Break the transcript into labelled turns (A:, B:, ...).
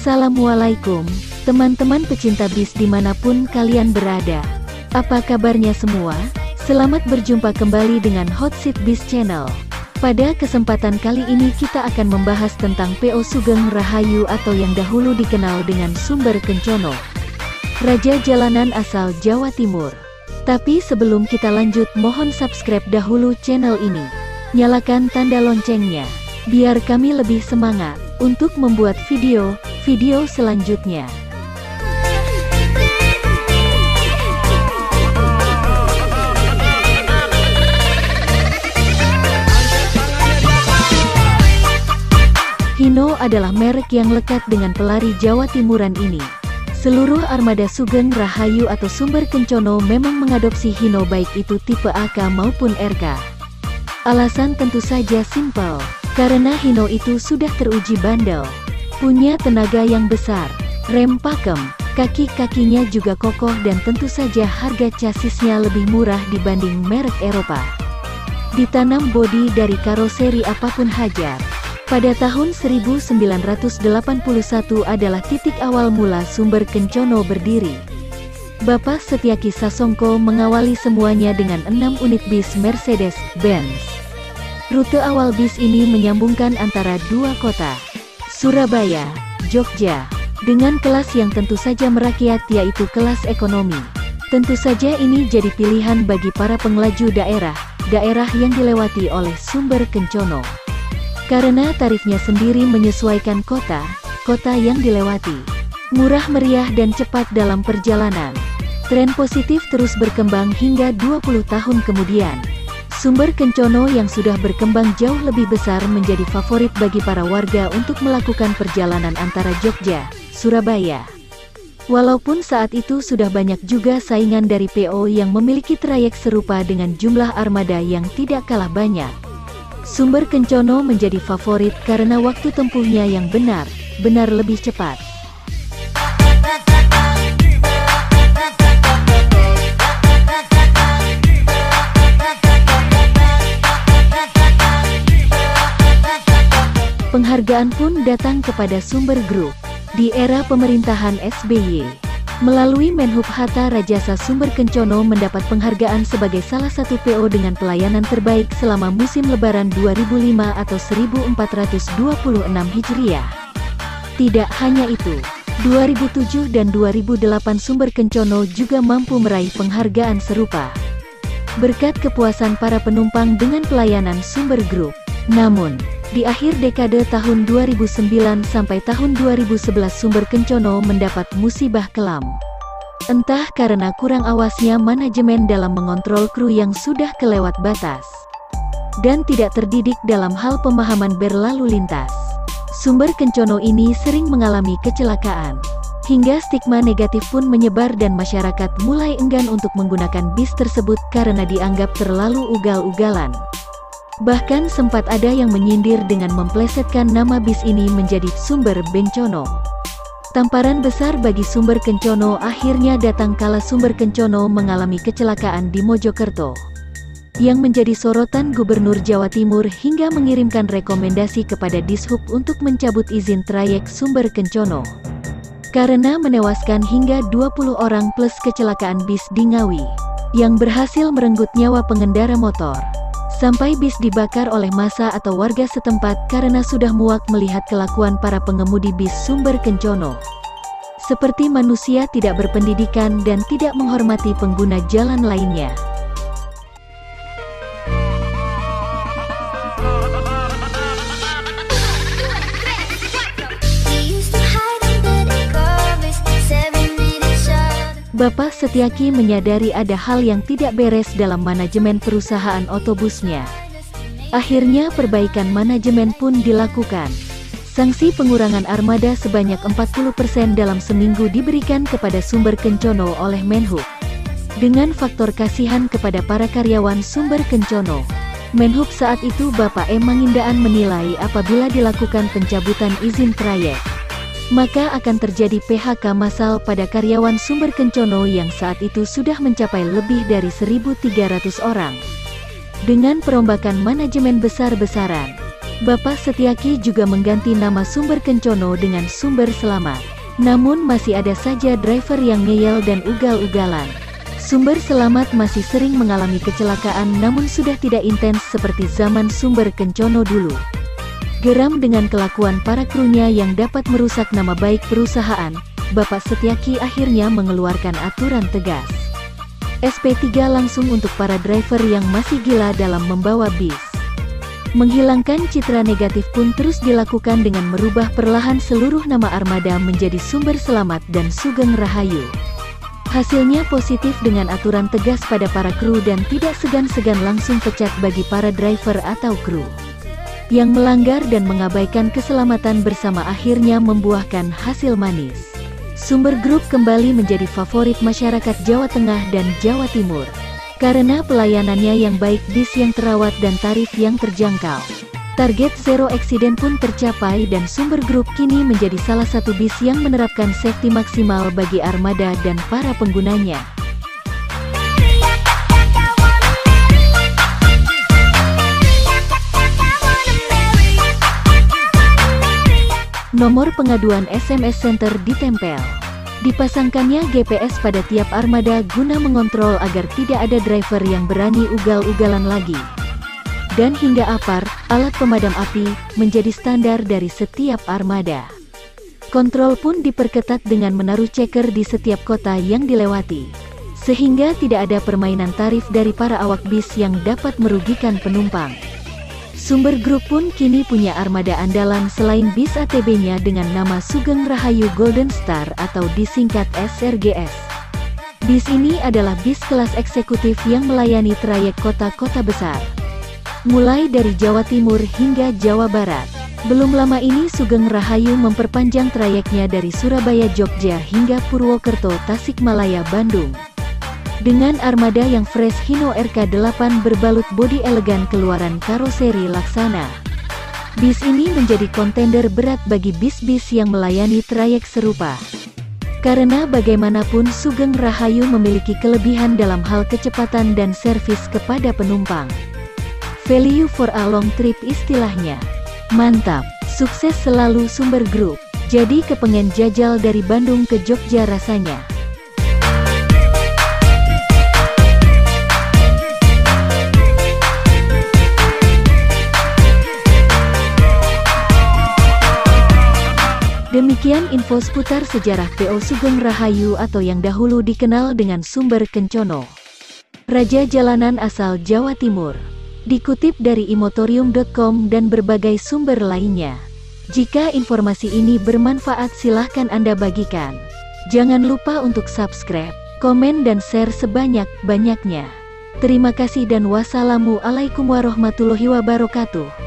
A: Assalamualaikum, teman-teman pecinta bis dimanapun kalian berada. Apa kabarnya semua? Selamat berjumpa kembali dengan Hot Seat Bis Channel. Pada kesempatan kali ini kita akan membahas tentang PO Sugeng Rahayu atau yang dahulu dikenal dengan Sumber Kencono, raja jalanan asal Jawa Timur. Tapi sebelum kita lanjut, mohon subscribe dahulu channel ini. Nyalakan tanda loncengnya, biar kami lebih semangat untuk membuat video selanjutnya. Hino adalah merek yang lekat dengan pelari Jawa Timuran ini. Seluruh armada Sugeng Rahayu atau Sumber Kencono memang mengadopsi Hino, baik itu tipe AK maupun RK. Alasan tentu saja simpel, karena Hino itu sudah teruji bandel, punya tenaga yang besar, rem pakem, kaki-kakinya juga kokoh, dan tentu saja harga chasisnya lebih murah dibanding merek Eropa. Ditanam bodi dari karoseri apapun hajar. Pada tahun 1981 adalah titik awal mula Sumber Kencono berdiri. Bapak Setyaki Sasongko mengawali semuanya dengan 6 unit bis Mercedes-Benz. Rute awal bis ini menyambungkan antara dua kota, Surabaya, Jogja, dengan kelas yang tentu saja merakyat, yaitu kelas ekonomi. Tentu saja ini jadi pilihan bagi para pengelaju daerah yang dilewati oleh Sumber Kencono, karena tarifnya sendiri menyesuaikan kota yang dilewati. Murah meriah dan cepat dalam perjalanan. Tren positif terus berkembang hingga 20 tahun kemudian. Sumber Kencono yang sudah berkembang jauh lebih besar menjadi favorit bagi para warga untuk melakukan perjalanan antara Jogja, Surabaya. Walaupun saat itu sudah banyak juga saingan dari PO yang memiliki trayek serupa dengan jumlah armada yang tidak kalah banyak, Sumber Kencono menjadi favorit karena waktu tempuhnya yang benar lebih cepat. Penghargaan pun datang kepada Sumber Group di era pemerintahan SBY. Melalui Menhub Hatta Rajasa, Sumber Kencono mendapat penghargaan sebagai salah satu PO dengan pelayanan terbaik selama musim Lebaran 2005 atau 1426 Hijriah. Tidak hanya itu, 2007 dan 2008 Sumber Kencono juga mampu meraih penghargaan serupa berkat kepuasan para penumpang dengan pelayanan Sumber Group. Namun, di akhir dekade tahun 2009 sampai tahun 2011 Sumber Kencono mendapat musibah kelam. Entah karena kurang awasnya manajemen dalam mengontrol kru yang sudah kelewat batas, dan tidak terdidik dalam hal pemahaman berlalu lintas. Sumber Kencono ini sering mengalami kecelakaan, hingga stigma negatif pun menyebar dan masyarakat mulai enggan untuk menggunakan bis tersebut karena dianggap terlalu ugal-ugalan. Bahkan sempat ada yang menyindir dengan memplesetkan nama bis ini menjadi Sumber Bencono. Tamparan besar bagi Sumber Kencono akhirnya datang kala Sumber Kencono mengalami kecelakaan di Mojokerto, yang menjadi sorotan Gubernur Jawa Timur hingga mengirimkan rekomendasi kepada Dishub untuk mencabut izin trayek Sumber Kencono, karena menewaskan hingga 20 orang plus kecelakaan bis di Ngawi, yang berhasil merenggut nyawa pengendara motor. Sampai bis dibakar oleh massa atau warga setempat karena sudah muak melihat kelakuan para pengemudi bis Sumber Kencono. Seperti manusia tidak berpendidikan dan tidak menghormati pengguna jalan lainnya. Bapak Setyaki menyadari ada hal yang tidak beres dalam manajemen perusahaan otobusnya. Akhirnya perbaikan manajemen pun dilakukan. Sanksi pengurangan armada sebanyak 40% dalam seminggu diberikan kepada Sumber Kencono oleh Menhub. Dengan faktor kasihan kepada para karyawan Sumber Kencono, Menhub saat itu Bapak M. Mangindaan menilai apabila dilakukan pencabutan izin trayek, maka akan terjadi PHK massal pada karyawan Sumber Kencono yang saat itu sudah mencapai lebih dari 1.300 orang. Dengan perombakan manajemen besar-besaran, Bapak Setiaki juga mengganti nama Sumber Kencono dengan Sumber Selamat. Namun masih ada saja driver yang ngeyel dan ugal-ugalan. Sumber Selamat masih sering mengalami kecelakaan namun sudah tidak intens seperti zaman Sumber Kencono dulu. Geram dengan kelakuan para krunya yang dapat merusak nama baik perusahaan, Bapak Setiaki akhirnya mengeluarkan aturan tegas. SP3 langsung untuk para driver yang masih gila dalam membawa bis. Menghilangkan citra negatif pun terus dilakukan dengan merubah perlahan seluruh nama armada menjadi Sumber Selamat dan Sugeng Rahayu. Hasilnya positif dengan aturan tegas pada para kru dan tidak segan-segan langsung pecat bagi para driver atau kru yang melanggar dan mengabaikan keselamatan bersama akhirnya membuahkan hasil manis. Sumber Group kembali menjadi favorit masyarakat Jawa Tengah dan Jawa Timur karena pelayanannya yang baik, bis yang terawat dan tarif yang terjangkau. Target zero accident pun tercapai dan Sumber Group kini menjadi salah satu bis yang menerapkan safety maksimal bagi armada dan para penggunanya. Nomor pengaduan SMS Center ditempel. Dipasangkannya GPS pada tiap armada guna mengontrol agar tidak ada driver yang berani ugal-ugalan lagi. Dan hingga APAR, alat pemadam api, menjadi standar dari setiap armada. Kontrol pun diperketat dengan menaruh checker di setiap kota yang dilewati. Sehingga tidak ada permainan tarif dari para awak bis yang dapat merugikan penumpang. Sumber Group pun kini punya armada andalan selain bis ATB-nya dengan nama Sugeng Rahayu Golden Star atau disingkat SRGS. Bis ini adalah bis kelas eksekutif yang melayani trayek kota-kota besar, mulai dari Jawa Timur hingga Jawa Barat. Belum lama ini Sugeng Rahayu memperpanjang trayeknya dari Surabaya Jogja hingga Purwokerto Tasikmalaya Bandung. Dengan armada yang fresh Hino RK8 berbalut bodi elegan keluaran karoseri Laksana. Bis ini menjadi kontender berat bagi bis-bis yang melayani trayek serupa. Karena bagaimanapun Sugeng Rahayu memiliki kelebihan dalam hal kecepatan dan servis kepada penumpang. Value for a long trip istilahnya. Mantap, sukses selalu Sumber Group. Jadi kepengen jajal dari Bandung ke Jogja rasanya. Demikian info seputar sejarah PO Sugeng Rahayu atau yang dahulu dikenal dengan Sumber Kencono. Raja jalanan asal Jawa Timur. Dikutip dari imotorium.com dan berbagai sumber lainnya. Jika informasi ini bermanfaat silahkan Anda bagikan. Jangan lupa untuk subscribe, komen dan share sebanyak-banyaknya. Terima kasih dan wassalamualaikum warahmatullahi wabarakatuh.